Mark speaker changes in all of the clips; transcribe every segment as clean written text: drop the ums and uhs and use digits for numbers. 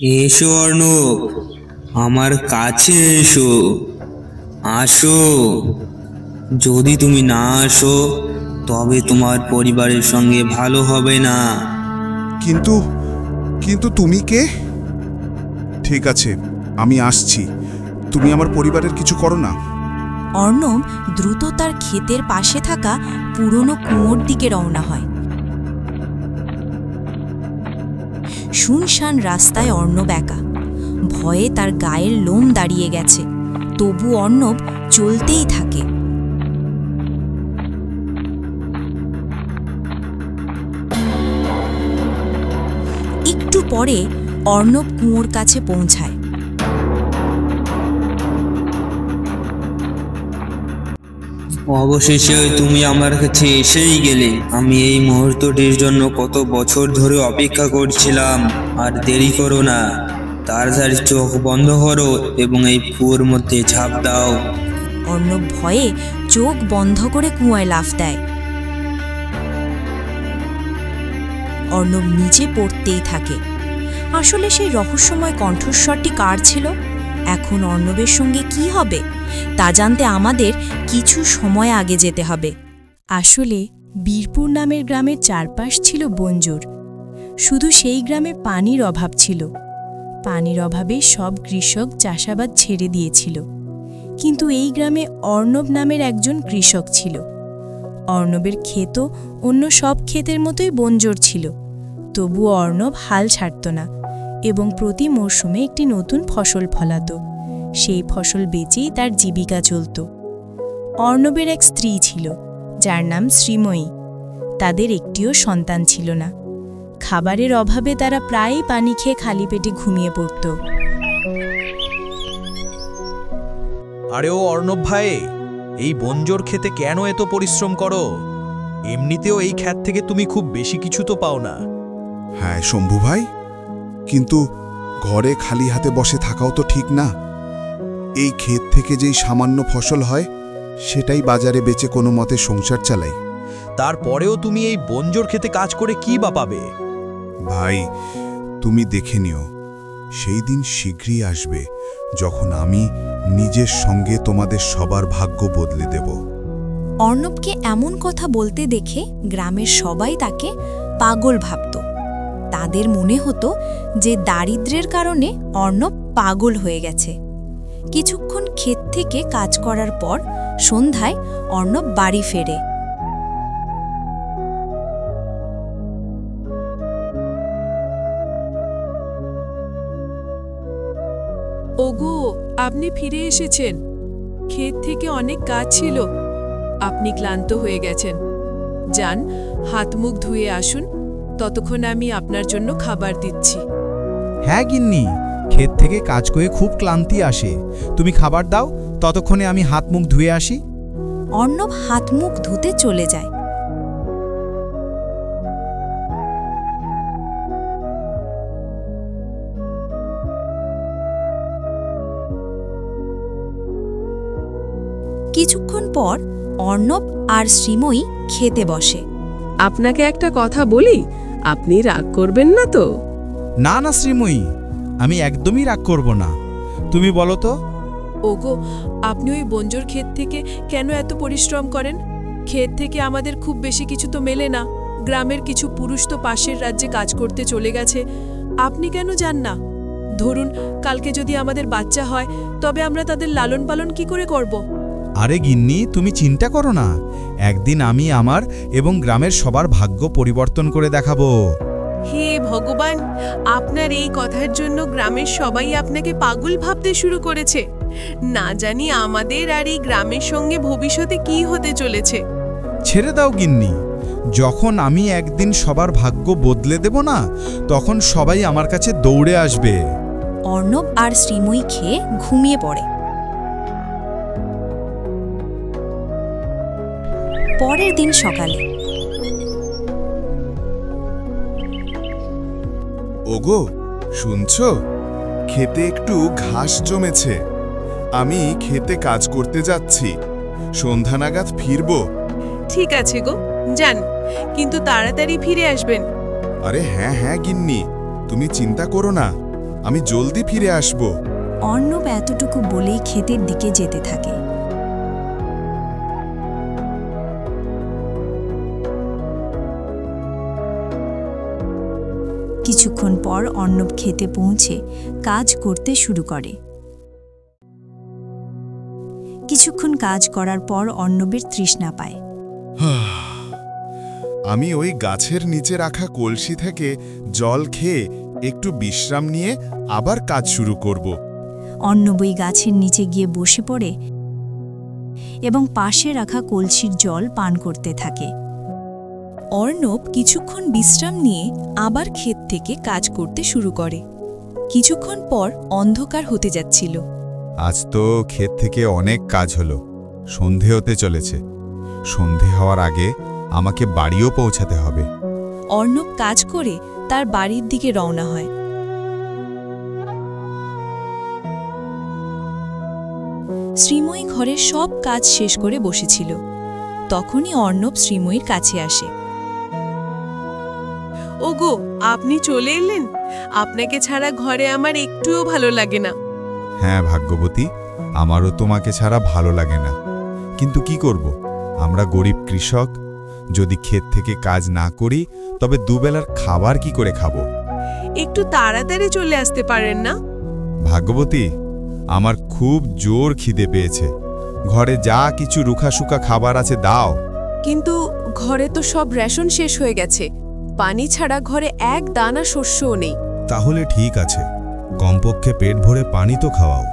Speaker 1: এসো অর্ণব, আমার কাছে এসো। আসো। যদি তুমি না আসো তবে তোমার পরিবারের সঙ্গে ভালো হবে না।
Speaker 2: কিন্তু কিন্তু তুমি কে? ঠিক আছে, আমি আসছি। তুমি আমার পরিবারের কিছু করো না।
Speaker 3: অর্ণব দ্রুত তার ক্ষেতের পাশে থাকা পুরনো কুয়োর দিকে রওনা হয়। শুনশান রাস্তায় অর্ণব একা। ভয়ে তার গায়ের লোম দাঁড়িয়ে গেছে, তবু অর্ণব চলতেই থাকে। একটু পরে অর্ণব কুয়োর কাছে পৌঁছায়।
Speaker 1: অবশেষে তুমি আমার কাছে এসেই গেলে। আমি এই মুহূর্তটির জন্য কত বছর ধরে অপেক্ষা করছিলাম। আর দেরি করো না, তাড়াতাড়ি চোখ বন্ধ করো এবং এই কুয়োর মধ্যে ঝাঁপ দাও।
Speaker 3: অর্ণব ভয়ে চোখ বন্ধ করে কুয়ায় লাফ দেয়। অর্ণব নিচে পড়তেই থাকে। আসলে সেই রহস্যময় কণ্ঠস্বরটি কার ছিল? এখন অর্ণবের সঙ্গে কি হবে তা জানতে আমাদের কিছু সময় আগে যেতে হবে। আসলে বীরপুর নামের গ্রামের চারপাশ ছিল বঞ্জর। শুধু সেই গ্রামে পানির অভাব ছিল। পানির অভাবে সব কৃষক চাষাবাদ ছেড়ে দিয়েছিল। কিন্তু এই গ্রামে অর্ণব নামের একজন কৃষক ছিল। অর্ণবের ক্ষেতও অন্য সব ক্ষেতের মতোই বঞ্জর ছিল। তবুও অর্ণব হাল ছাড়ত না এবং প্রতি মরশুমে একটি নতুন ফসল ফলাত। সেই ফসল বেচেই তার জীবিকা চলত। অর্ণবের এক স্ত্রী ছিল, যার নাম শ্রীময়ী। তাদের একটিও সন্তান ছিল না। খাবারের অভাবে তারা প্রায়ই পানি খেয়ে খালি পেটে ঘুমিয়ে পড়ত।
Speaker 4: আরে ও অর্ণব ভাই, এই বঞ্জর খেতে কেন এত পরিশ্রম করো? এমনিতেও এই ক্ষেত থেকে তুমি খুব বেশি কিছু তো পাও না।
Speaker 2: হ্যাঁ শম্ভু ভাই, কিন্তু ঘরে খালি হাতে বসে থাকাও তো ঠিক না। এই ক্ষেত থেকে যেই সামান্য ফসল হয় সেটাই বাজারে বেচে কোনো মতে সংসার চালাই।
Speaker 4: তারপরেও তুমি এই বঞ্জর খেতে কাজ করে কি বা পাবে?
Speaker 2: ভাই, তুমি দেখে নিও, সেই দিন শীঘ্রই আসবে যখন আমি নিজের সঙ্গে তোমাদের সবার ভাগ্য বদলে দেব।
Speaker 3: অর্ণবকে এমন কথা বলতে দেখে গ্রামের সবাই তাকে পাগল ভাবত। তাদের মনে হতো যে দারিদ্র্যের কারণে অর্ণব পাগল হয়ে গেছে। কিছুক্ষণ ক্ষেত থেকে কাজ করার পর সন্ধ্যায় অর্ণব বাড়ি ফেরে।
Speaker 5: ওগো, আপনি ফিরে এসেছেন। ক্ষেত থেকে অনেক কাজ ছিল। আপনি ক্লান্ত হয়ে গেছেন। যান, হাত মুখ ধুয়ে আসুন। ততক্ষণ আমি আপনার জন্য খাবার দিচ্ছি।
Speaker 6: হ্যাঁ গিন্নি, ক্ষেত থেকে কাজ করে খুব ক্লান্তি আসে। তুমি খাবার দাও, ততক্ষণে আমি হাত মুখ ধুয়ে আসি।
Speaker 3: অর্ণব হাত মুখ ধুতে চলে যায়। কিছুক্ষণ পর অর্ণব আর শ্রীময়ী খেতে বসে।
Speaker 5: আপনাকে একটা কথা বলি, আপনি রাগ করবেন না তো?
Speaker 6: না না শ্রীময়ী, আমি একদমই রাগ করব না। তুমি বলো তো।
Speaker 5: ওগো, আপনি ওই বঞ্জর ক্ষেত থেকে কেন এত পরিশ্রম করেন? ক্ষেত থেকে আমাদের খুব বেশি কিছু তো মেলে না। গ্রামের কিছু পুরুষ তো পাশের রাজ্যে কাজ করতে চলে গেছে। আপনি কেন যান না? ধরুন, কালকে যদি আমাদের বাচ্চা হয়, তবে আমরা তাদের লালন পালন কি করে করব?
Speaker 6: আরে গিন্নি, তুমি চিন্তা করো না। একদিন আমি আমার এবং গ্রামের সবার ভাগ্য পরিবর্তন করে দেখাবো।
Speaker 5: হে ভগবান, আপনার এই কথার জন্য গ্রামের সবাই আপনাকে পাগল ভাবতে শুরু করেছে। না জানি আমাদের আর এই গ্রামের সঙ্গে ভবিষ্যতে কি হতে চলেছে।
Speaker 6: ছেড়ে দাও গিন্নি, যখন আমি একদিন সবার ভাগ্য বদলে দেব না, তখন সবাই আমার কাছে দৌড়ে আসবে।
Speaker 3: অর্ণব আর শ্রীময়ী খেয়ে ঘুমিয়ে পড়ে। পরের দিন সকালে।
Speaker 2: ওগো, শুনছো? ক্ষেতে একটু ঘাস জমেছে। আমি ক্ষেতে কাজ করতে যাচ্ছি। সন্ধ্যা নাগাদ ফিরব।
Speaker 5: ঠিক আছে গো, যান, কিন্তু তাড়াতাড়ি ফিরে আসবেন।
Speaker 2: আরে হ্যাঁ হ্যাঁ গিন্নি, তুমি চিন্তা করো না। আমি জলদি ফিরে আসব।
Speaker 3: অর্ণব এতটুকু বলেই ক্ষেতের দিকে যেতে থাকে। কিছুক্ষণ পর অর্ণব খেতে পৌঁছে কাজ করতে শুরু করে। কিছুক্ষণ কাজ করার পর অর্ণবের তৃষ্ণা পায়।
Speaker 2: আমি ওই গাছের নিচে রাখা কলসি থেকে জল খেয়ে একটু বিশ্রাম নিয়ে আবার কাজ শুরু করব।
Speaker 3: অর্ণব ওই গাছের নিচে গিয়ে বসে পড়ে এবং পাশে রাখা কলসির জল পান করতে থাকে।
Speaker 5: অর্ণব কিছুক্ষণ বিশ্রাম নিয়ে আবার ক্ষেত থেকে কাজ করতে শুরু করে। কিছুক্ষণ পর অন্ধকার হতে যাচ্ছিল।
Speaker 6: আজ তো ক্ষেত থেকে অনেক কাজ হলো, সন্ধে হতে চলেছে। সন্ধে হওয়ার আগে আমাকে বাড়িও পৌঁছাতে হবে।
Speaker 5: অর্ণব কাজ করে তার বাড়ির দিকে রওনা হয়। শ্রীময়ী ঘরের সব কাজ শেষ করে বসেছিল। তখনই অর্ণব শ্রীময়ীর কাছে আসে। ওগো, আপনি চলে এলেন? আপনাকে ছাড়া ঘরে আমার একটুও ভালো লাগে না।
Speaker 6: হ্যাঁ ভাগ্যবতী, আমারও তোমাকে ছাড়া ভালো লাগে না, কিন্তু কি করব, আমরা গরিব কৃষক। যদি ক্ষেত থেকে কাজ না করি তবে দুবেলার খাবার কি করে খাবো?
Speaker 5: একটু তাড়াতাড়ি চলে আসতে পারেন না?
Speaker 6: ভাগ্যবতী, আমার খুব জোর খিদে পেয়েছে। ঘরে যা কিছু রুখাশুকা খাবার আছে দাও।
Speaker 5: কিন্তু ঘরে তো সব রেশন শেষ হয়ে গেছে। পানি ছাড়া ঘরে এক দানা শস্যও নেই।
Speaker 6: তাহলে ঠিক আছে, কমপক্ষে পেট ভরে পানি তো খাওয়াও।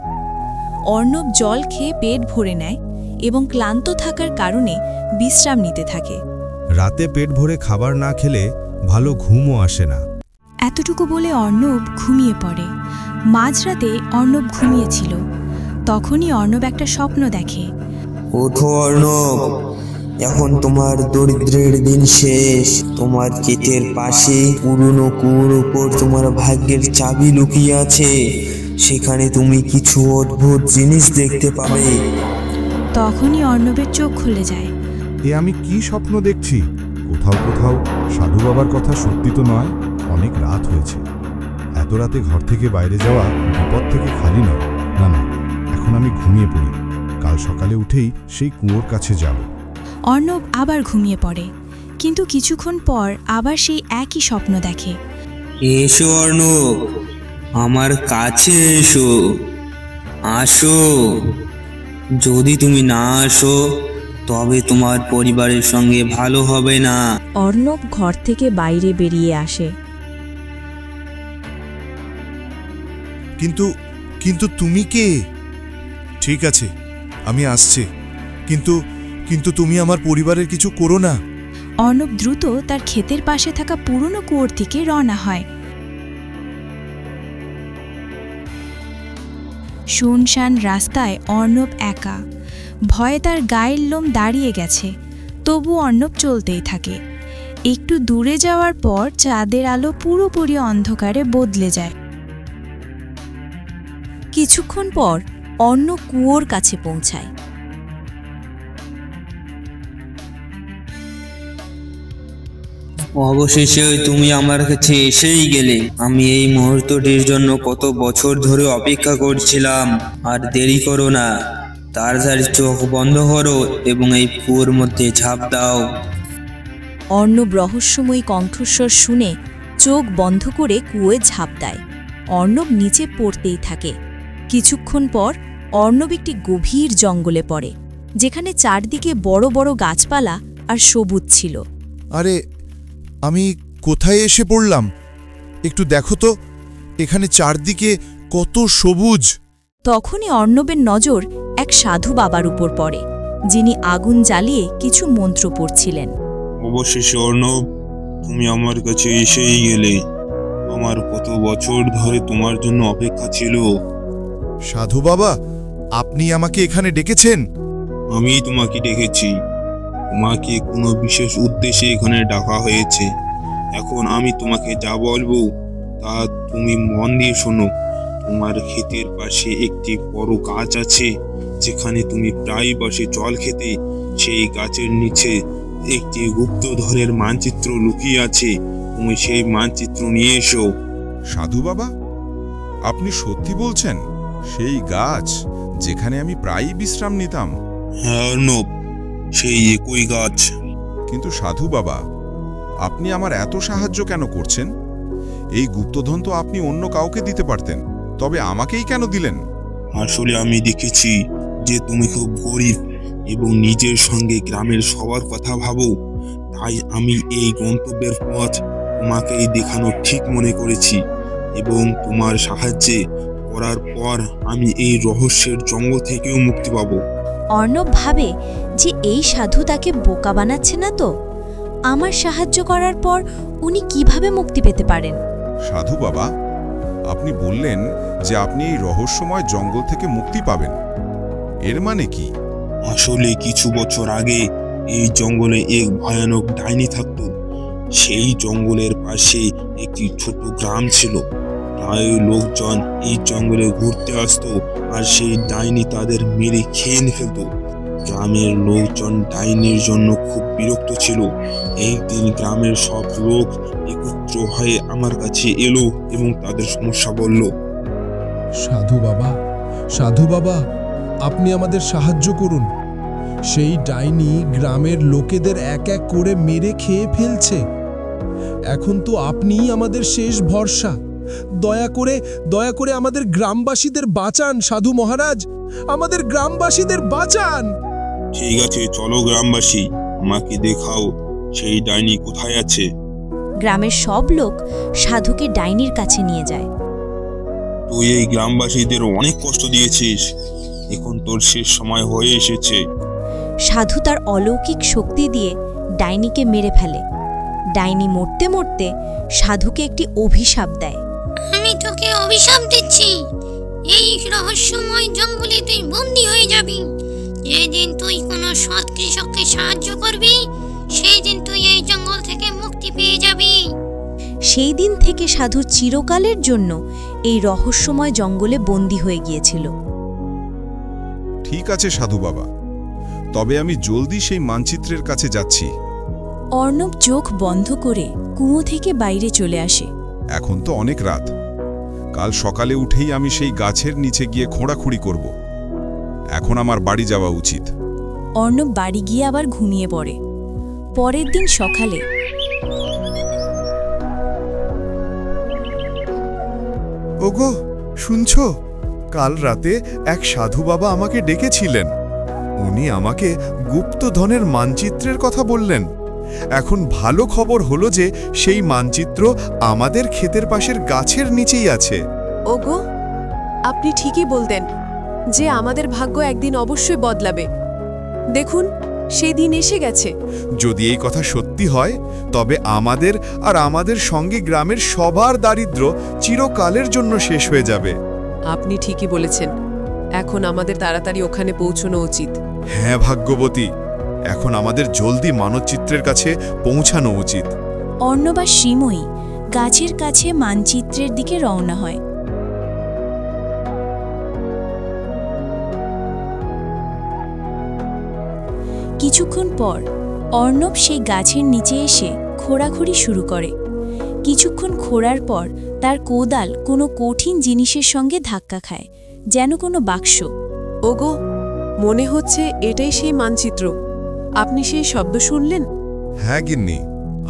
Speaker 3: অর্ণব জল খেয়ে পেট ভরে নেয় এবং ক্লান্ত থাকার কারণে বিশ্রাম নিতে থাকে।
Speaker 6: রাতে পেট ভরে খাবার না খেলে ভালো ঘুমও আসে না।
Speaker 3: এতটুকু বলে অর্ণব ঘুমিয়ে পড়ে। মাঝরাতে অর্ণব ঘুমিয়েছিল। তখনই অর্ণব একটা স্বপ্ন দেখে।
Speaker 1: ওঠো অর্ণব, এখন তোমার দরিদ্রের দিন শেষ। তোমার ক্ষেতের পাশে পুরনো কুয়োর উপর তোমার ভাগ্যের চাবি লুকিয়ে আছে। সেখানে তুমি কিছু অদ্ভুত জিনিস দেখতে পাবে।
Speaker 3: তখনই অর্ণবের চোখ খুলে যায়।
Speaker 2: এ আমি কি স্বপ্ন দেখছি? কোথাও কোথাও সাধু বাবার কথা সত্যি তো নয়। অনেক রাত হয়েছে, এত রাতে ঘর থেকে বাইরে যাওয়া বিপদ থেকে খালি নয়। না না, এখন আমি ঘুমিয়ে পড়ি। কাল সকালে উঠেই সেই কুয়োর কাছে যাব।
Speaker 3: অর্ণব আবার ঘুমিয়ে পড়ে, কিন্তু কিছুক্ষণ পর আবার সেই একই স্বপ্ন দেখে।
Speaker 1: এসো অর্ণব, আমার কাছে এসো, আসো। যদি তুমি না আসো তবে তোমার পরিবারের সঙ্গে ভালো হবে না।
Speaker 3: অর্ণব ঘর থেকে বাইরে বেরিয়ে আসে।
Speaker 2: কিন্তু কিন্তু তুমি কে? ঠিক আছে, আমি আসছি, কিন্তু কিন্তু তুমি আমার পরিবারের কিছু করো না।
Speaker 3: অর্ণব দ্রুত তার ক্ষেতের পাশে থাকা পুরনো কুয়োর দিকে রওনা হয়। শুনশান রাস্তায় অর্ণব একা। ভয়ে তার গায়ের লোম দাঁড়িয়ে গেছে, তবু অর্ণব চলতেই থাকে। একটু দূরে যাওয়ার পর চাঁদের আলো পুরোপুরি অন্ধকারে বদলে যায়। কিছুক্ষণ পর অর্ণব কুয়োর কাছে পৌঁছায়।
Speaker 1: অবশেষে তুমি আমার কাছে এসেই গেলে। আমি এই মুহূর্তটির জন্য কত বছর ধরে অপেক্ষা করছিলাম। আর দেরি করো না, তাড়াতাড়ি চোখ বন্ধ করো এবং এই কুয়োর মধ্যে ঝাঁপ দাও।
Speaker 3: অর্ণব রহস্যময়ী কণ্ঠস্বর শুনে চোখ বন্ধ করে কুয়োয় ঝাঁপ দেয়। অর্ণব নিচে পড়তেই থাকে। কিছুক্ষণ পর অর্ণব একটি গভীর জঙ্গলে পড়ে, যেখানে চারদিকে বড় বড় গাছপালা আর সবুজ ছিল।
Speaker 2: আরে, আমি কোথায় এসে পড়লাম? একটু দেখো তো, এখানে চারদিকে কত সবুজ।
Speaker 3: তখনই অর্ণবের নজর এক সাধু বাবার উপর পড়ে, যিনি আগুন জ্বালিয়ে কিছু মন্ত্র পড়ছিলেন।
Speaker 7: অবশেষে অর্ণব, তুমি আমার কাছে এসেই গেলে। আমার কত বছর ধরে তোমার জন্য অপেক্ষা ছিল।
Speaker 2: সাধু বাবা, আপনি আমাকে এখানে ডেকেছেন?
Speaker 7: আমি তোমাকে ডেকেছি। তোমাকে কোনো বিশেষ উদ্দেশ্যে এখানে ডাকা হয়েছে। এখন আমি তোমাকে যা বলবো তা তুমি মন দিয়ে শোনো। তোমার ক্ষেতের পাশে একটি বড় গাছ আছে, যেখানে তুমি প্রায় বসে জল খেতে। সেই গাছের নিচে একটি গুপ্তধনের মানচিত্র লুকিয়ে আছে। তুমি সেই মানচিত্র নিয়ে এসো।
Speaker 2: সাধু বাবা,
Speaker 6: আপনি সত্যি বলছেন? সেই গাছ যেখানে আমি প্রায়ই বিশ্রাম নিতাম?
Speaker 7: হ্যাঁ অর্ণব, সেই একই গাছ।
Speaker 6: কিন্তু সাধু বাবা, আপনি আমার এত সাহায্য কেন করছেন? এই গুপ্তধন তো আপনি অন্য কাউকে দিতে পারতেন, তবে আমাকেই কেন দিলেন?
Speaker 7: আসলে আমি দেখেছি যে তুমি খুব গরিব এবং নিজের সঙ্গে গ্রামের সবার কথা ভাবো, তাই আমি এই গন্তব্যের পথ তোমাকেই দেখানো ঠিক মনে করেছি এবং তোমার সাহায্যে করার পর আমি এই রহস্যের জঙ্গল থেকেও মুক্তি পাবো।
Speaker 3: অর্ণব ভাবে যে এই সাধু তাকে বোকা বানাচ্ছে না তো। আমার সাহায্য করার পর উনি কিভাবে মুক্তি পেতে পারেন?
Speaker 6: সাধু বাবা, আপনি বললেন যে আপনি এই রহস্যময় জঙ্গল থেকে মুক্তি পাবেন, এর মানে কি?
Speaker 7: আসলে কিছু বছর আগে এই জঙ্গলে এক ভয়ানক ডাইনি থাকত। সেই জঙ্গলের পাশে একটি ছোট গ্রাম ছিল। প্রায় লোকজন এই জঙ্গলে ঘুরতে আসতো আর সেই ডাইনি তাদের মেরে খেয়ে ফেলত। গ্রামের লোকজন ডাইনির জন্য খুব বিরক্ত ছিল। একদিন গ্রামের সব লোক একত্র হয়ে আমার কাছে এলো এবং তাদের সমস্যা বলল।
Speaker 8: সাধু বাবা, আপনি আমাদের সাহায্য করুন। সেই ডাইনি গ্রামের লোকেদের এক এক করে মেরে খেয়ে ফেলছে। এখন তো আপনিই আমাদের শেষ ভরসা। দয়া করে আমাদের গ্রামবাসীদের বাঁচান সাধু মহারাজ, আমাদের গ্রামবাসীদের বাঁচান।
Speaker 7: ঠিক আছে, চলো গ্রামবাসী, আমাকে দেখাও সেই ডাইনি কোথায় আছে।
Speaker 3: গ্রামের সব লোক সাধুকে ডাইনির কাছে নিয়ে যায়।
Speaker 7: তুই এই গ্রামবাসীদের অনেক কষ্ট দিয়েছিস, এখন তোর শেষ সময় হয়ে এসেছে।
Speaker 3: সাধু তার অলৌকিক শক্তি দিয়ে ডাইনিকে মেরে ফেলে। ডাইনি মরতে মরতে সাধুকে একটি অভিশাপ দেয়।
Speaker 9: আমি তোকে অভিশাপ দিচ্ছি, এই রহস্যময় জঙ্গলে তুই বন্দী হয়ে যাবি। যেদিন তুই কোনো সৎ কৃষককে সাহায্য করবি, সেই দিন তুই এই জঙ্গল থেকে মুক্তি পেয়ে যাবি।
Speaker 3: সেই দিন থেকে সাধু চিরকালের জন্য এই রহস্যময় জঙ্গলে বন্দী হয়ে গিয়েছিল।
Speaker 6: ঠিক আছে সাধু বাবা, তবে আমি জলদি সেই মানচিত্রের কাছে যাচ্ছি।
Speaker 3: অর্ণব চোখ বন্ধ করে কুয়ো থেকে বাইরে চলে আসে।
Speaker 6: এখন তো অনেক রাত, কাল সকালে উঠেই আমি সেই গাছের নিচে গিয়ে খোঁড়াখুড়ি করব। এখন আমার বাড়ি যাওয়া উচিত।
Speaker 3: অর্ণব বাড়ি গিয়ে আবার ঘুমিয়ে পড়ে। পরের দিন সকালে
Speaker 2: ওগো, শুনছো? কাল রাতে এক সাধু বাবা আমাকে ডেকেছিলেন। উনি আমাকে গুপ্তধনের মানচিত্রের কথা বললেন। এখন ভালো খবর হলো যে সেই মানচিত্র আমাদের ক্ষেতের পাশের গাছের নিচেই আছে।
Speaker 5: ওগো, আপনি ঠিকই বলতেন যে আমাদের ভাগ্য একদিন অবশ্যই বদলাবে। দেখুন, সেই দিন এসে গেছে।
Speaker 2: যদি এই কথা সত্যি হয়, তবে আমাদের আর আমাদের সঙ্গে গ্রামের সবার দারিদ্র্য চিরকালের জন্য শেষ হয়ে যাবে।
Speaker 5: আপনি ঠিকই বলেছেন, এখন আমাদের তাড়াতাড়ি ওখানে পৌঁছানো উচিত।
Speaker 2: হ্যাঁ ভাগ্যবতী, এখন আমাদের জলদি মানচিত্রের কাছে পৌঁছানো উচিত।
Speaker 3: অর্ণব আর শ্রীময়ী গাছের কাছে মানচিত্রের দিকে রওনা হয়। কিছুক্ষণ পর অর্ণব সেই গাছের নিচে এসে খোঁড়াখুড়ি শুরু করে। কিছুক্ষণ খোঁড়ার পর তার কোদাল কোনো কঠিন জিনিসের সঙ্গে ধাক্কা খায়, যেন কোনো বাক্স।
Speaker 5: ওগো, মনে হচ্ছে এটাই সেই মানচিত্র। আপনি সেই শব্দ শুনলেন?
Speaker 6: হ্যাঁ গিন্নি,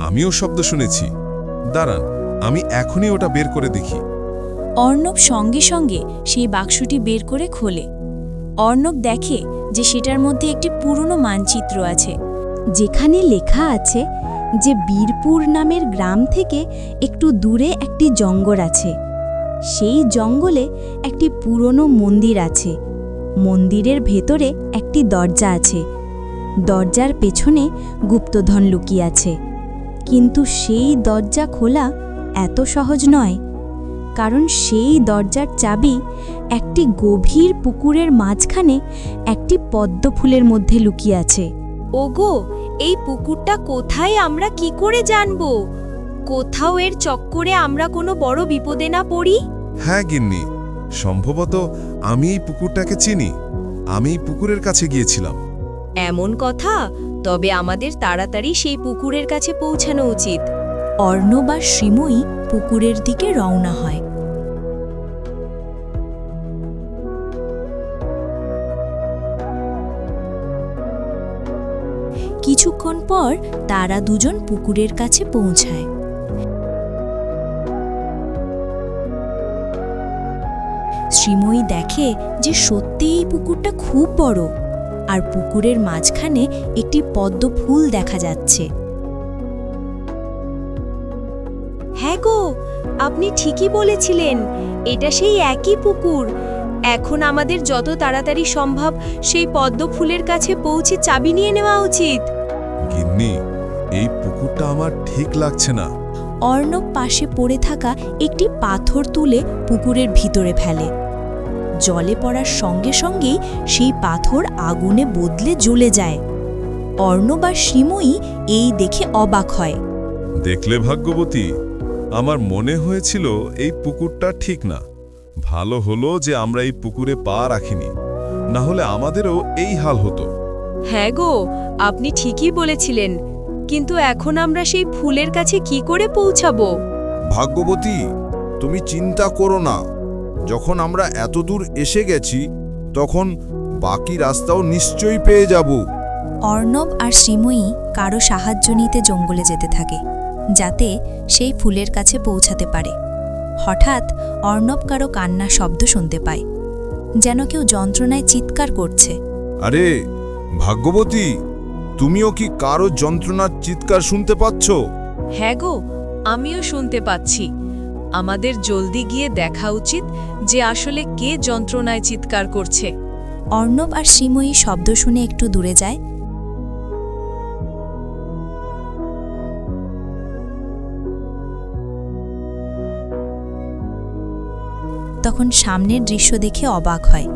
Speaker 6: আমিও শব্দ শুনেছি। দাঁড়ান, আমি এখনই ওটা বের করে দেখি।
Speaker 3: অর্ণব সঙ্গে সঙ্গে সেই বাক্সটি বের করে খোলে। অর্ণব দেখে যে সেটার মধ্যে একটি পুরনো মানচিত্র আছে, যেখানে লেখা আছে যে বীরপুর নামের গ্রাম থেকে একটু দূরে একটি জঙ্গল আছে। সেই জঙ্গলে একটি পুরনো মন্দির আছে। মন্দিরের ভেতরে একটি দরজা আছে। দরজার পেছনে গুপ্তধন লুকিয়ে আছে। কিন্তু সেই দরজা খোলা এত সহজ নয়, কারণ সেই দরজার চাবি একটি গভীর পুকুরের মাঝখানে একটি পদ্ম ফুলের মধ্যে লুকিয়ে আছে। ওগো, এই পুকুরটা কোথায় আমরা কি করে জানবো? কোথাও এর চক্করে আমরা কোনো বড় বিপদে না পড়ি?
Speaker 6: হ্যাঁ গিন্নি, সম্ভবত আমি এই পুকুরটাকে চিনি। আমি এই পুকুরের কাছে গিয়েছিলাম।
Speaker 3: এমন কথা? তবে আমাদের তাড়াতাড়ি সেই পুকুরের কাছে পৌঁছানো উচিত। অর্ণব আর শ্রীময়ী পুকুরের দিকে রওনা হয়। কিছুক্ষণ পর তারা দুজন পুকুরের কাছে পৌঁছায়। শ্রীময়ী দেখে যে সত্যিই এই পুকুরটা খুব বড়, আর পুকুরের মাঝখানে একটি পদ্ম ফুল দেখা যাচ্ছে। হ্যাঁ গো, আপনি ঠিকই বলেছিলেন, এটা সেই একই পুকুর। এখন আমাদের যত তাড়াতাড়ি সম্ভব সেই পদ্ম ফুলের কাছে পৌঁছে চাবি নিয়ে নেওয়া উচিত।
Speaker 2: গিন্নি, এই পুকুরটা আমার ঠিক লাগছে না।
Speaker 3: অর্ণব পাশে পড়ে থাকা একটি পাথর তুলে পুকুরের ভিতরে ফেলে। জলে পড়ার সঙ্গে সঙ্গেই সেই পাথর আগুনে বদলে জ্বলে যায়। অর্ণব আর শ্রীময়ী এই দেখে অবাক হয়।
Speaker 2: দেখলে ভাগ্যবতী, আমার মনে হয়েছিল এই পুকুরটা ঠিক না। ভালো হলো যে আমরা এই পুকুরে পা রাখিনি, না হলে আমাদেরও এই হাল হতো।
Speaker 5: হ্যাঁ গো, আপনি ঠিকই বলেছিলেন, কিন্তু এখন আমরা সেই ফুলের কাছে কি করে পৌঁছাবো?
Speaker 10: ভাগ্যবতী, তুমি চিন্তা করো না। যখন আমরা এত দূর এসে গেছি, তখন বাকি রাস্তাও নিশ্চয়ই পেয়ে যাব।
Speaker 3: অর্ণব আর শ্রীময়ী কারো সাহায্য নিতে জঙ্গলে যেতে থাকে, যাতে সেই ফুলের কাছে পৌঁছাতে পারে। হঠাৎ অর্ণব কারো কান্নার শব্দ শুনতে পায়, যেন কেউ যন্ত্রণায় চিৎকার করছে।
Speaker 10: আরে ভাগ্যবতী, তুমিও কি কারো যন্ত্রণার চিৎকার শুনতে পাচ্ছ?
Speaker 5: হ্যাঁ গো, আমিও শুনতে পাচ্ছি। আমাদের জলদি গিয়ে দেখা উচিত যে আসলে কে যন্ত্রণায় চিৎকার করছে।
Speaker 3: অর্ণব আর শ্রীময়ী শব্দ শুনে একটু দূরে যায়। তখন সামনের দৃশ্য দেখে অবাক হয়।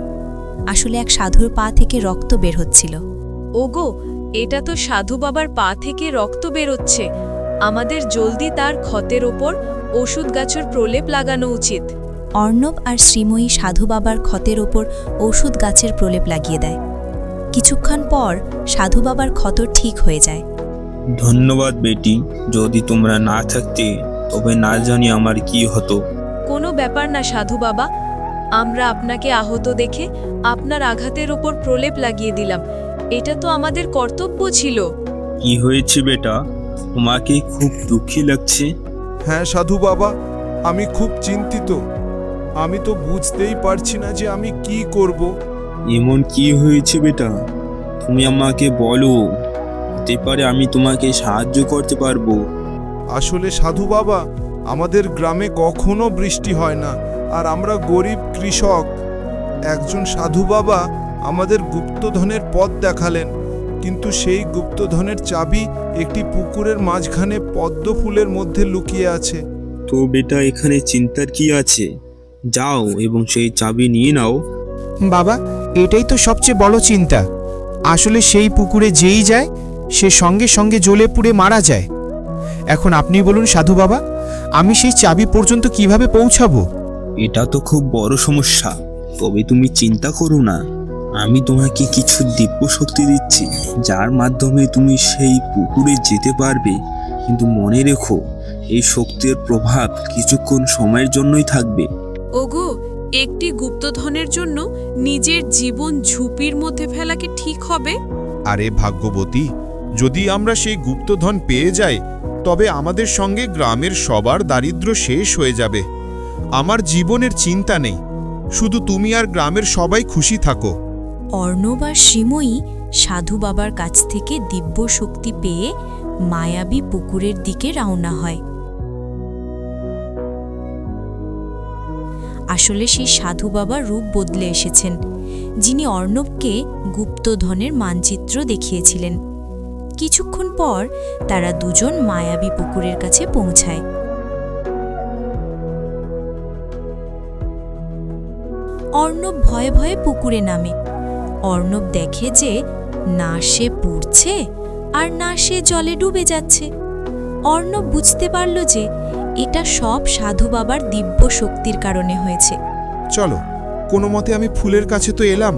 Speaker 3: আসলে এক সাধুর পা থেকে রক্ত বের হচ্ছিল।
Speaker 5: ওগো, এটা তো সাধু বাবার পা থেকে রক্ত বেরোচ্ছে। আমাদের জলদি তার ক্ষতের ওপর ওষুধ গাছের প্রলেপ লাগানো উচিত।
Speaker 3: অর্ণব আর শ্রীময়ী সাধু বাবার ক্ষতের ওপর ঔষধ গাছের প্রলেপ লাগিয়ে দেয়। কিছুক্ষণ পর সাধু বাবার ক্ষত ঠিক হয়ে যায়।
Speaker 1: ধন্যবাদ বেটি, যদি তোমরা না থাকতে তবে না জানি আমার কি হতো।
Speaker 5: কোনো ব্যাপার না সাধু বাবা, আমরা আপনাকে আহত দেখে আপনার আঘাতের ওপর প্রলেপ লাগিয়ে দিলাম। এটা তো আমাদের কর্তব্য ছিল।
Speaker 1: কি হয়েছে বেটা, তোমাকে খুব দুঃখী লাগছে?
Speaker 10: হ্যাঁ সাধু বাবা, আমি খুব চিন্তিত। আমি তো বুঝতেই পারছি না যে আমি কি করব।
Speaker 1: এমন কি হয়েছে বেটা, তুমি আমাকে বলো, হতে পারে আমি তোমাকে সাহায্য করতে পারবো।
Speaker 10: আসলে সাধু বাবা, আমাদের গ্রামে কখনো বৃষ্টি হয় না, আর আমরা গরিব কৃষক। একজন সাধু বাবা আমাদের গুপ্তধনের পথ দেখালেন, কিন্তু সেই গুপ্তধনের চাবি একটি পুকুরের মাঝখানে পদ্ম ফুলের মধ্যে লুকিয়ে আছে।
Speaker 1: তো বেটা, এখানে চিন্তার কি আছে? যাও এবং সেই চাবি নিয়ে নাও।
Speaker 11: বাবা, এটাই তো সবচেয়ে বড় চিন্তা। আসলে সেই পুকুরে যেই যায় সে সঙ্গে সঙ্গে জ্বলে পুড়ে মারা যায়। এখন আপনি বলুন সাধু বাবা, আমি সেই চাবি পর্যন্ত কিভাবে পৌঁছাবো?
Speaker 1: এটা তো খুব বড় সমস্যা। তবে তুমি চিন্তা করো না, আমি তোমাকে কিছু দিব্য শক্তি দিচ্ছি, যার মাধ্যমে তুমি সেই পুকুরে যেতে পারবে। কিন্তু মনে রেখো, এই শক্তির প্রভাব কিছুক্ষণ সময়ের জন্যই থাকবে।
Speaker 5: ওগো, একটি গুপ্তধনের জন্য নিজের জীবন ঝুঁকির মধ্যে ফেলা কি ঠিক হবে?
Speaker 11: আরে ভাগ্যবতী, যদি আমরা সেই গুপ্তধন পেয়ে যাই, তবে আমাদের সঙ্গে গ্রামের সবার দারিদ্র্য শেষ হয়ে যাবে। আমার জীবনের চিন্তা নেই, শুধু তুমি আর গ্রামের সবাই খুশি থাকো।
Speaker 3: অর্ণব আর শ্রীময়ী সাধু বাবার কাছ থেকে দিব্য শক্তি পেয়ে মায়াবী পুকুরের দিকে রওনা হয়। আসলে সেই সাধু বাবা রূপ বদলে এসেছেন, যিনি অর্ণবকে গুপ্তধনের মানচিত্র দেখিয়েছিলেন। কিছুক্ষণ পর তারা দুজন মায়াবী পুকুরের কাছে পৌঁছায়। অর্ণব ভয়ে ভয়ে পুকুরে নামে। অর্ণব দেখে যে না সে পুড়ছে আর না সে জলে ডুবে যাচ্ছে। অর্ণব বুঝতে পারল যে এটা সব সাধু বাবার দিব্য শক্তির কারণে হয়েছে।
Speaker 11: চলো, কোনো মতে আমি ফুলের কাছে তো এলাম,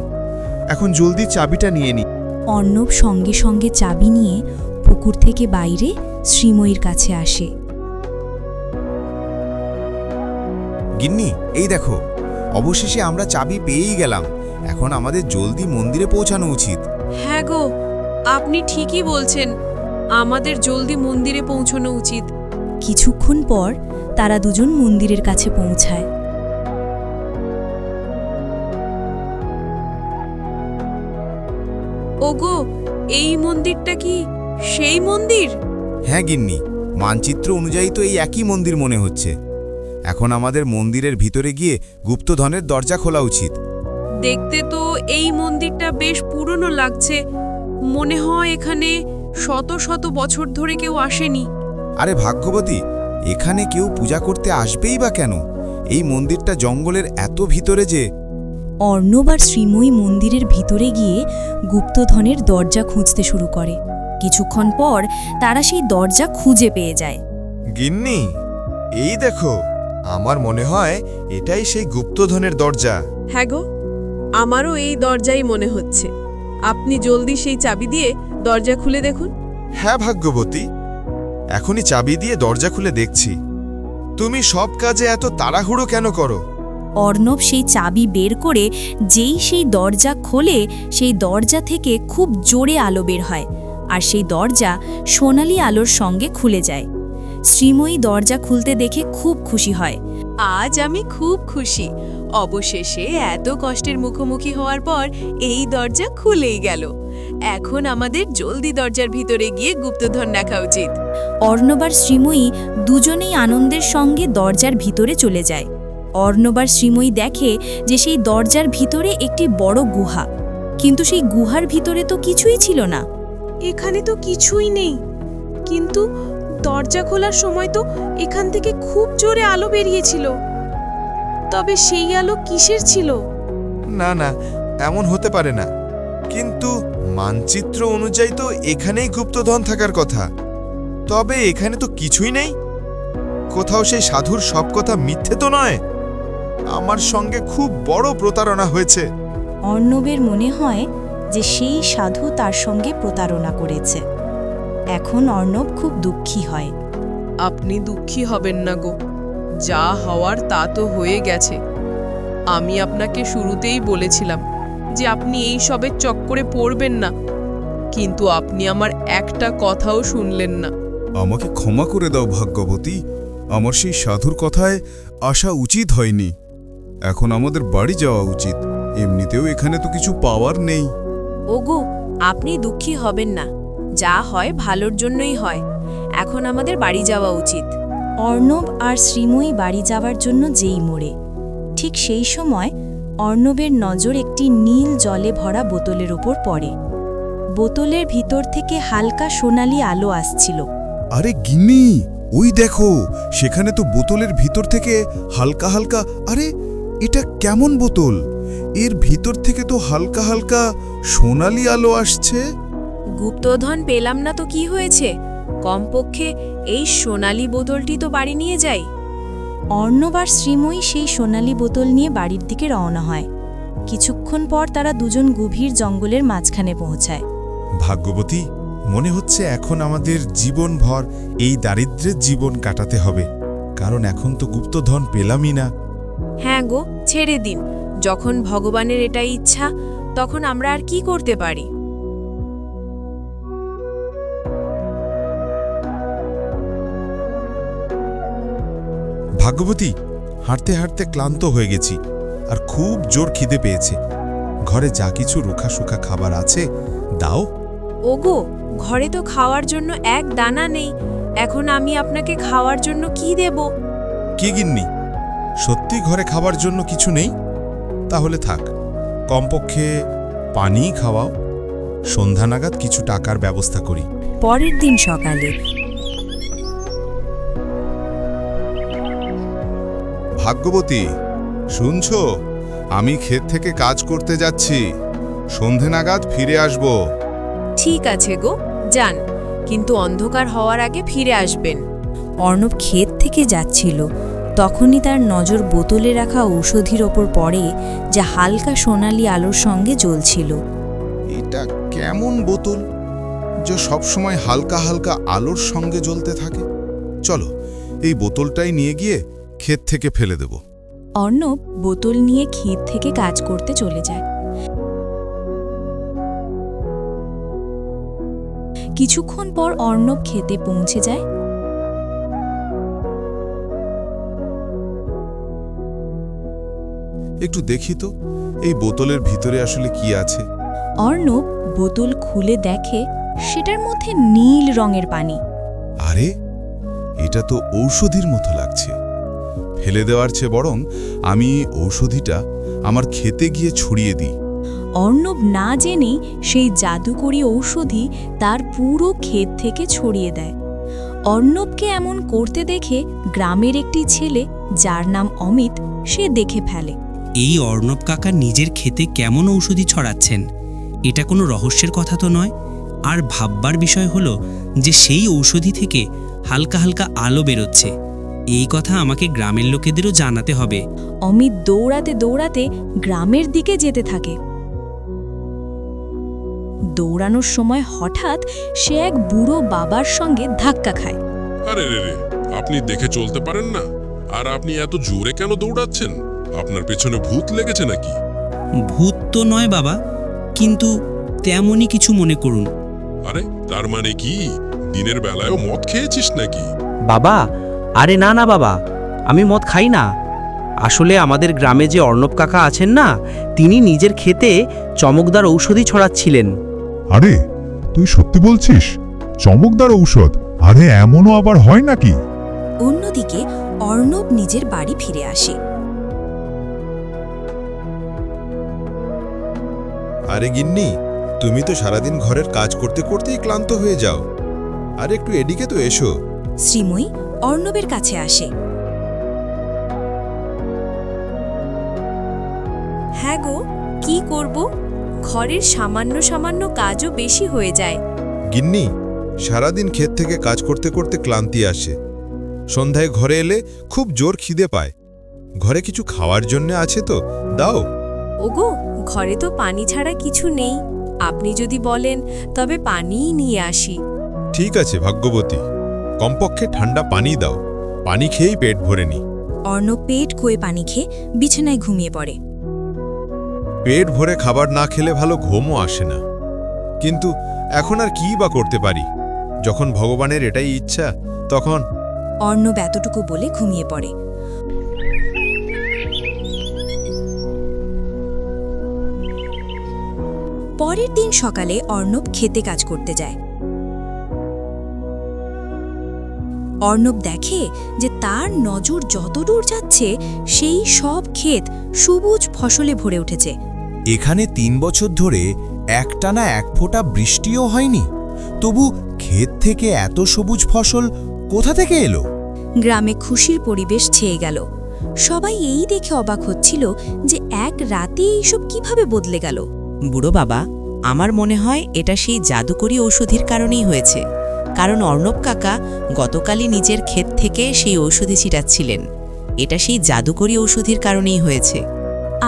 Speaker 11: এখন জলদি চাবিটা নিয়ে নিই।
Speaker 3: অর্ণব সঙ্গে সঙ্গে চাবি নিয়ে পুকুর থেকে বাইরে শ্রীময়ীর কাছে আসে।
Speaker 12: গিন্নি, এই দেখো, অবশেষে আমরা চাবি পেয়েই গেলাম। এখন আমাদের জলদি মন্দিরে পৌঁছানো উচিত।
Speaker 5: হ্যাঁ গো, আপনি ঠিকই বলছেন, আমাদের জলদি মন্দিরে পৌঁছানো উচিত।
Speaker 3: কিছুক্ষণ পর তারা দুজন মন্দিরের কাছে পৌঁছায়।
Speaker 5: ওগো, এই মন্দিরটা কি সেই মন্দির?
Speaker 12: হ্যাঁ গিন্নি, মানচিত্র অনুযায়ী তো এই একই মন্দির মনে হচ্ছে। এখন আমাদের মন্দিরের ভিতরে গিয়ে গুপ্তধনের দরজা খোলা উচিত।
Speaker 5: দেখতে তো এই মন্দিরটা বেশ পুরনো লাগছে, মনে হয় এখানে শত শত বছর ধরে কেউ আসেনি।
Speaker 12: আরে ভাগ্যবতী, এখানে কেউ পূজা করতে আসবেই বা কেন? এই মন্দিরটা জঙ্গলের এত ভিতরে যে।
Speaker 3: অর্ণব আর শ্রীময়ী মন্দিরের ভিতরে গিয়ে গুপ্তধনের দরজা খুঁজতে শুরু করে। কিছুক্ষণ পর তারা সেই দরজা খুঁজে পেয়ে যায়।
Speaker 11: গিন্নি, এই দেখো, আমার মনে হয় এটাই সেই গুপ্তধনের দরজা।
Speaker 5: হ্যাঁ গো, আমারও এই দরজাই মনে হচ্ছে। আপনি জলদি সেই চাবি দিয়ে দরজা খুলে দেখুন।
Speaker 11: হ্যাঁ ভাগ্যবতী, এখনই চাবি দিয়ে দরজা খুলে দেখছি। তুমি সব কাজে এত তাড়াহুড়ো কেন করো?
Speaker 3: অর্ণব সেই চাবি বের করে যেই সেই দরজা খোলে, সেই দরজা থেকে খুব জোরে আলো বের হয়, আর সেই দরজা সোনালি আলোর সঙ্গে খুলে যায়। শ্রীময়ী দরজা খুলতে দেখে খুব খুশি হয়।
Speaker 5: আজ আমি খুব খুশি, অবশেষে এত কষ্টের মুখোমুখি হওয়ার পর এই দরজা খুলেই গেল। এখন আমাদের জলদি দরজার ভিতরে গিয়ে গুপ্তধন দেখা উচিত।
Speaker 3: অর্ণব আর শ্রীময়ী দুজনেই আনন্দের সঙ্গে দরজার ভিতরে চলে যায়। অর্ণব আর শ্রীময়ী দেখে যে সেই দরজার ভিতরে একটি বড় গুহা, কিন্তু সেই গুহার ভিতরে তো কিছুই ছিল না।
Speaker 5: এখানে তো কিছুই নেই, কিন্তু দরজা খোলার সময় তো এখান থেকে খুব জোরে আলো বেরিয়েছিল। তবে সেই আলো কিসের ছিল?
Speaker 11: না না, এমন হতে পারে না। কিন্তু মানচিত্র অনুযায়ী তো এখানেই গুপ্তধন থাকার কথা। তবে এখানে তো কিছুই নেই। কোথাও সেই সাধুর সব কথা মিথ্যে তো নয়। আমার সঙ্গে খুব বড় প্রতারণা হয়েছে।
Speaker 3: অর্ণবের মনে হয় যে সেই সাধু তার সঙ্গে প্রতারণা করেছে। এখন অর্ণব খুব দুঃখী হয়।
Speaker 5: আপনি দুঃখী হবেন না গো, যা হওয়ার তা তো হয়ে গেছে। আমি আপনাকে শুরুতেই বলেছিলাম যে আপনি এই সবের চক্করে পড়বেন না, কিন্তু আপনি আমার একটা কথাও শুনলেন না।
Speaker 2: আমাকে ক্ষমা করে দাও ভাগ্যবতী, আমার সেই সাধুর কথায় আসা উচিত হয়নি। এখন আমাদের বাড়ি যাওয়া উচিত, এমনিতেও এখানে তো কিছু পাওয়ার নেই।
Speaker 3: ওগো, আপনি দুঃখী হবেন না, যা হয় ভালোর জন্যই হয়। এখন আমাদের বাড়ি যাওয়া উচিত। অর্ণব আর শ্রীময়ী বাড়ি যাওয়ার জন্য যেই মোড়ে, ঠিক সেই সময় অর্ণবের নজর একটি নীল জলে ভরা বোতলের ওপর পড়ে। বোতলের ভিতর থেকে হালকা সোনালি আলো আসছিল।
Speaker 2: আরে গিন্নি, ওই দেখো, সেখানে তো বোতলের ভিতর থেকে হালকা হালকা, আরে এটা কেমন বোতল? এর ভিতর থেকে তো হালকা হালকা সোনালি আলো আসছে।
Speaker 3: গুপ্তধন পেলাম না তো কি হয়েছে, কমপক্ষে এই সোনালি বোতলটি তো বাড়ি নিয়ে যাই। অর্ণব আর শ্রীময়ী সেই সোনালি বোতল নিয়ে বাড়ির দিকে রওনা হয়। কিছুক্ষণ পর তারা দুজন গভীর জঙ্গলের মাঝখানে পৌঁছায়।
Speaker 11: ভাগ্যবতী, মনে হচ্ছে এখন আমাদের জীবনভর এই দারিদ্র্যের জীবন কাটাতে হবে, কারণ এখন তো গুপ্তধন পেলামই না।
Speaker 3: হ্যাঁ গো, ছেড়ে দিন। যখন ভগবানের এটাই ইচ্ছা, তখন আমরা আর কি করতে পারি?
Speaker 11: ভাগ্যবতী, হাঁটতে হাঁটতে ক্লান্ত হয়ে গেছি, আর খুব জোর খিদে পেয়েছে। ঘরে যা কিছু রুখা সুখা খাবার আছে দাও।
Speaker 3: ওগো, ঘরে তো খাওয়ার জন্য এক দানা নেই। এখন আমি আপনাকে খাওয়ার জন্য কি দেব?
Speaker 11: কি গিন্নি, সত্যি ঘরে খাবার জন্য কিছু নেই? তাহলে থাক, কমপক্ষে পানি খাওয়াও। সন্ধ্যা নাগাদ কিছু টাকার ব্যবস্থা করি।
Speaker 3: পরের দিন সকালে
Speaker 2: ভাগ্যবতী, শুনছো? আমি ক্ষেত থেকে কাজ করতে যাচ্ছি, সন্ধে নাগাদ ফিরে আসব।
Speaker 3: ঠিক আছে গো, যান, কিন্তু অন্ধকার হওয়ার আগে ফিরে আসবেন। অর্ণব ক্ষেত থেকে যাচ্ছিল, তখনই তার নজর বোতলে রাখা ঔষধির ওপর পড়ে, যা হালকা সোনালি আলোর সঙ্গে জ্বলছিল।
Speaker 2: এটা কেমন বোতল যে সবসময় হালকা হালকা আলোর সঙ্গে জ্বলতে থাকে? চলো, এই বোতলটাই নিয়ে গিয়ে ক্ষেত থেকে ফেলে দেব।
Speaker 3: অর্ণব বোতল নিয়ে ক্ষেত থেকে কাজ করতে চলে যায়। কিছুক্ষণ পর অর্ণব খেতে পৌঁছে যায়।
Speaker 2: একটু দেখি তো এই বোতলের ভিতরে আসলে কি আছে।
Speaker 3: অর্ণব বোতল খুলে দেখে সেটার মধ্যে নীল রঙের পানি।
Speaker 2: আরে এটা তো ঔষধির মতো লাগছে। ফেলে দেওয়ার চেয়ে বরং আমি ঔষধিটা আমার খেতে গিয়ে ছড়িয়ে দিই।
Speaker 3: অর্ণব না জেনেই সেই জাদুকরী ঔষধি তার পুরো ক্ষেত থেকে ছড়িয়ে দেয়। অর্ণবকে এমন করতে দেখে গ্রামের একটি ছেলে, যার নাম অমিত, সে দেখে ফেলে।
Speaker 13: এই অর্ণব কাকা নিজের ক্ষেতে কেমন ঔষধি ছড়াচ্ছেন? এটা কোনো রহস্যের কথা তো নয়। আর ভাববার বিষয় হলো যে সেই ঔষধি থেকে হালকা হালকা আলো বেরোচ্ছে। এই কথা আমাকে গ্রামের লোকেদেরও জানাতে হবে।
Speaker 3: অমিত দৌড়াতে দৌড়াতে গ্রামের দিকে যেতে থাকে। দৌড়ানোর সময় হঠাৎ সে এক বুড়ো বাবার সঙ্গে ধাক্কা খায়।
Speaker 14: আরে রে রে, আপনি দেখে চলতে পারেন না? আর আপনি এত জোরে কেন দৌড়াচ্ছেন? আপনার পেছনে ভূত লেগেছে নাকি?
Speaker 13: ভূত তো নয় বাবা, কিন্তু তেমনই কিছু মনে করুন।
Speaker 14: আরে তার মানে কি দিনের বেলায়ও মদ খেয়েছিস নাকি?
Speaker 15: বাবা, আরে না না বাবা, আমি মদ খাই না। আসলে আমাদের গ্রামে যে অর্ণব কাকা আছেন না, তিনি নিজের ক্ষেতে চমকদার ঔষধি ছড়াচ্ছিলেন।
Speaker 16: আরে তুই সত্যি বলছিস? চমকদার ঔষধ? আরে এমনও আবার হয় নাকি?
Speaker 3: অন্যদিকে অর্ণব নিজের বাড়ি ফিরে আসে।
Speaker 12: আরে গিন্নি, তুমি তো সারাদিন ঘরের কাজ করতে করতেই ক্লান্ত হয়ে যাও। আর একটু এদিকে তো এসো।
Speaker 3: শ্রীময়ী অর্ণবের কাছে আসে। হ্যাঁ গো, কি করব? ঘরের সামান্য সামান্য কাজও বেশি হয়ে যায়।
Speaker 12: গিন্নি, সারাদিন ক্ষেত থেকে কাজ করতে করতে ক্লান্তি আসে। সন্ধ্যায় ঘরে এলে খুব জোর খিদে পায়। ঘরে কিছু খাওয়ার জন্য আছে তো দাও।
Speaker 5: ওগো, ঘরে তো পানি ছাড়া কিছু নেই। আপনি যদি বলেন তবে পানিই নিয়ে আসি।
Speaker 12: ঠিক আছে ভাগ্যবতী, কমপক্ষে ঠান্ডা পানি দাও। পানি খেয়েই পেট ভরে নি।
Speaker 3: অর্ণব পেট কয়ে পানি খেয়ে বিছানায় ঘুমিয়ে পড়ে।
Speaker 12: পেট ভরে খাবার না খেলে ভালো ঘুমও আসে না। কিন্তু এখন আর কি বা করতে পারি? যখন ভগবানের এটাই ইচ্ছা তখন।
Speaker 3: অর্ণব এতটুকু বলে ঘুমিয়ে পড়ে। পরের দিন সকালে অর্ণব খেতে কাজ করতে যায়। অর্ণব দেখে যে তার নজর যতদূর যাচ্ছে সেই সব ক্ষেত সবুজ ফসলে ভরে উঠেছে।
Speaker 12: এখানে ৩ বছর ধরে একটানা এক ফোঁটা বৃষ্টিও হয়নি, তবু ক্ষেত থেকে এত সবুজ ফসল কোথা থেকে এলো?
Speaker 3: গ্রামে খুশির পরিবেশ ছেয়ে গেল। সবাই এই দেখে অবাক হচ্ছিল যে এক রাতে এইসব কিভাবে বদলে গেল।
Speaker 17: বুড়ো বাবা, আমার মনে হয় এটা সেই জাদুকরী ঔষধির কারণেই হয়েছে। কারণ অর্ণব কাকা গতকালই নিজের ক্ষেত থেকে সেই ঔষধি ছিটাচ্ছিলেন। এটা সেই জাদুকরী ঔষধির কারণেই হয়েছে।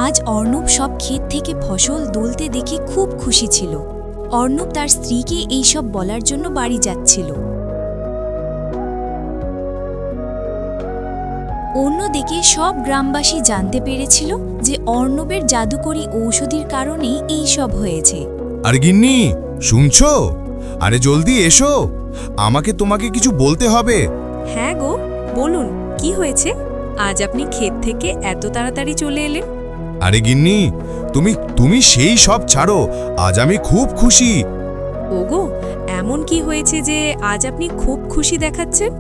Speaker 3: আজ অর্ণব সব ক্ষেত থেকে ফসল তুলতে দেখে খুব খুশি ছিল। অর্ণব তার স্ত্রীকে এইসব বলার জন্য বাড়ি যাচ্ছিল। অন্যদিকে সব গ্রামবাসী জানতে পেরেছিল যে অর্ণবের জাদুকরী ঔষধির কারণেই এই সব হয়েছে।
Speaker 12: আর গিন্নি, শুনছো? আরে জলদি এসো, আমাকে তোমাকে কিছু বলতে হবে।
Speaker 5: হ্যাঁ গো, বলুন কি হয়েছে? আজ আপনি ক্ষেত থেকে এত তাড়াতাড়ি চলে এলেন?
Speaker 12: আরে গিন্নি, তুমি সেই সব ছাড়ো, আজ আমি খুব খুশি।
Speaker 5: ওগো, এমন কি হয়েছে যে আজ আপনি খুব খুশি দেখাচ্ছেন?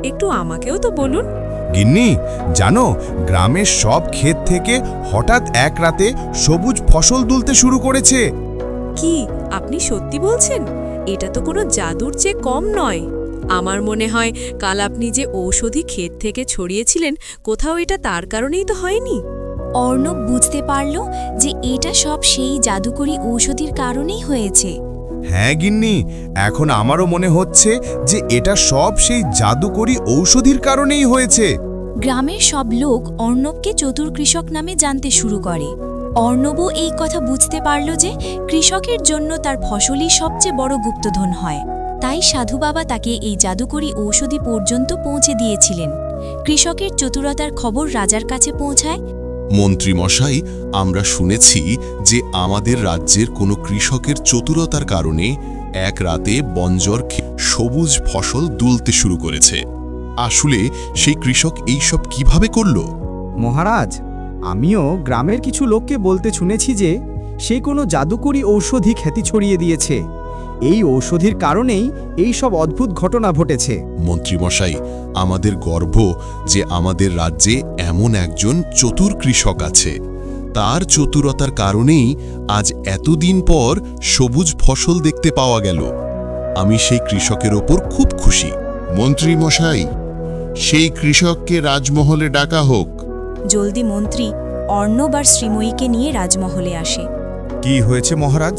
Speaker 5: একটু আমাকেও তো বলুন।
Speaker 12: গিন্নি, জানো গ্রামের সব ক্ষেত থেকে হঠাৎ এক রাতে সবুজ ফসল তুলতে শুরু করেছে।
Speaker 5: কি আপনি সত্যি বলছেন? এটা তো কোনো জাদুর চেয়ে কম নয়। আমার মনে হয় কাল আপনি যে ঔষধি ক্ষেত থেকে ছড়িয়েছিলেন, কোথাও এটা তার কারণেই তো হয়নি।
Speaker 3: অর্ণব বুঝতে পারল যে এটা সব সেই জাদুকরী ঔষধির কারণেই হয়েছে।
Speaker 12: হ্যাঁ গিন্নি, এখন আমারও মনে হচ্ছে যে এটা সব সেই জাদুকরী ঔষধির কারণেই হয়েছে।
Speaker 3: গ্রামের সব লোক অর্ণবকে চতুর কৃষক নামে জানতে শুরু করে। অর্ণবও এই কথা বুঝতে পারল যে কৃষকের জন্য তার ফসলই সবচেয়ে বড় গুপ্তধন হয়। তাই সাধু বাবা তাকে এই জাদুকরী ঔষধি পর্যন্ত পৌঁছে দিয়েছিলেন। কৃষকের চতুরতার খবর রাজার কাছে পৌঁছায়।
Speaker 18: মন্ত্রীমশাই, আমরা শুনেছি যে আমাদের রাজ্যের কোনো কৃষকের চতুরতার কারণে এক রাতে বঞ্জর সবুজ ফসল দুলতে শুরু করেছে। আসলে সেই কৃষক এইসব কিভাবে করল?
Speaker 19: মহারাজ, আমিও গ্রামের কিছু লোককে বলতে শুনেছি যে সে কোনো জাদুকরী ঔষধি খ্যাতি ছড়িয়ে দিয়েছে। এই ঔষধির কারণেই এই সব অদ্ভুত ঘটনা ঘটেছে।
Speaker 18: মন্ত্রীমশাই, আমাদের গর্ব যে আমাদের রাজ্যে এমন একজন চতুর কৃষক আছে। তার চতুরতার কারণেই আজ এতদিন পর সবুজ ফসল দেখতে পাওয়া গেল। আমি সেই কৃষকের ওপর খুব খুশি।
Speaker 20: মন্ত্রীমশাই, সেই কৃষককে রাজমহলে ডাকা হোক।
Speaker 3: জলদি মন্ত্রী অর্ণব আর শ্রীময়ীকে নিয়ে রাজমহলে আসে।
Speaker 6: কি হয়েছে মহারাজ?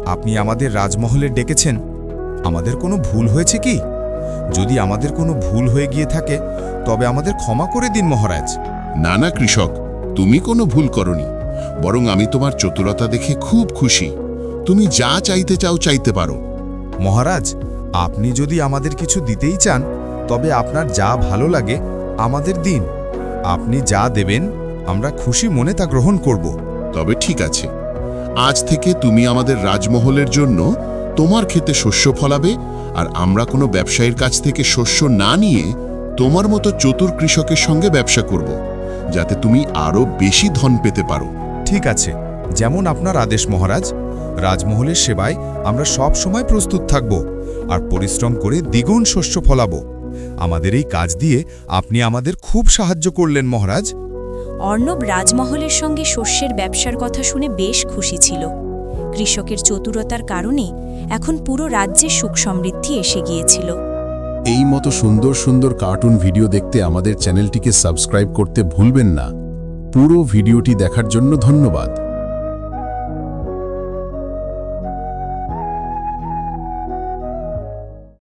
Speaker 6: আপনি আমাদের রাজমহলে ডেকেছেন। আমাদের কোনো ভুল হয়েছে কি? যদি আমাদের কোনো ভুল হয়ে গিয়ে থাকে তবে আমাদের ক্ষমা করে দিন মহারাজ।
Speaker 20: না না কৃষক, তুমি কোনো ভুল করনি, বরং আমি তোমার চতুরতা দেখে খুব খুশি। তুমি যা চাইতে চাও চাইতে পারো।
Speaker 6: মহারাজ, আপনি যদি আমাদের কিছু দিতেই চান তবে আপনার যা ভালো লাগে আমাদের দিন। আপনি যা দেবেন আমরা খুশি মনে তা গ্রহণ করব।
Speaker 20: তবে ঠিক আছে, আজ থেকে তুমি আমাদের রাজমহলের জন্য তোমার ক্ষেতে শস্য ফলাবে, আর আমরা কোনো ব্যবসায়ীর কাছ থেকে শস্য না নিয়ে তোমার মতো চতুর কৃষকের সঙ্গে ব্যবসা করব, যাতে তুমি আরও বেশি ধন পেতে পারো।
Speaker 6: ঠিক আছে, যেমন আপনার আদেশ মহারাজ। রাজমহলের সেবায় আমরা সব সময় প্রস্তুত থাকব আর পরিশ্রম করে দ্বিগুণ শস্য ফলাবো। আমাদের এই কাজ দিয়ে আপনি আমাদের খুব সাহায্য করলেন মহারাজ।
Speaker 3: অর্ণব রাজমহলের সঙ্গে শস্যের ব্যবসার কথা শুনে বেশ খুশি ছিল। কৃষকের চতুরতার কারণে এখন পুরো রাজ্যে সুখ সমৃদ্ধি এসে গিয়েছিল।
Speaker 21: এই মতো সুন্দর সুন্দর কার্টুন ভিডিও দেখতে আমাদের চ্যানেলটিকে সাবস্ক্রাইব করতে ভুলবেন না। পুরো ভিডিওটি দেখার জন্য ধন্যবাদ।